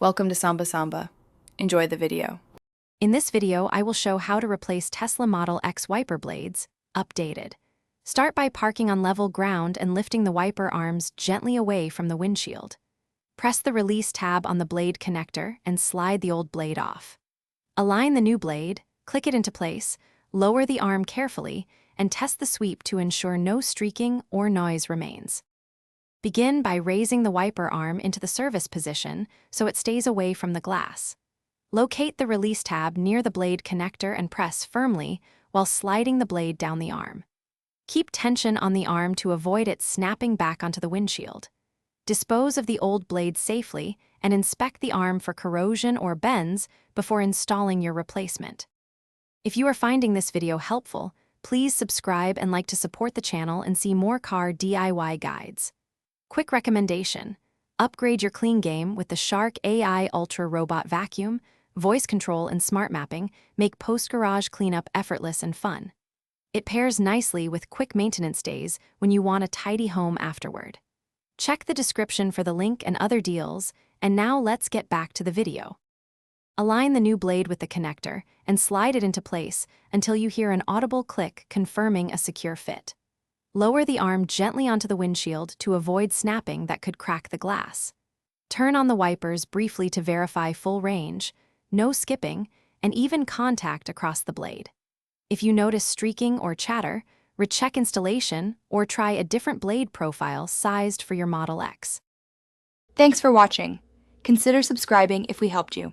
Welcome to Samba Samba. Enjoy the video. In this video, I will show how to replace Tesla Model X wiper blades, updated. Start by parking on level ground and lifting the wiper arms gently away from the windshield. Press the release tab on the blade connector and slide the old blade off. Align the new blade, click it into place, lower the arm carefully, and test the sweep to ensure no streaking or noise remains. Begin by raising the wiper arm into the service position so it stays away from the glass. Locate the release tab near the blade connector and press firmly while sliding the blade down the arm. Keep tension on the arm to avoid it snapping back onto the windshield. Dispose of the old blade safely and inspect the arm for corrosion or bends before installing your replacement. If you are finding this video helpful, please subscribe and like to support the channel and see more car DIY guides. Quick recommendation: upgrade your clean game with the Shark AI Ultra Robot Vacuum. Voice control and smart mapping make post-garage cleanup effortless and fun. It pairs nicely with quick maintenance days when you want a tidy home afterward. Check the description for the link and other deals, and now let's get back to the video. Align the new blade with the connector and slide it into place until you hear an audible click confirming a secure fit. Lower the arm gently onto the windshield to avoid snapping that could crack the glass. Turn on the wipers briefly to verify full range, no skipping, and even contact across the blade. If you notice streaking or chatter, recheck installation or try a different blade profile sized for your Model X. Thanks for watching. Consider subscribing if we helped you.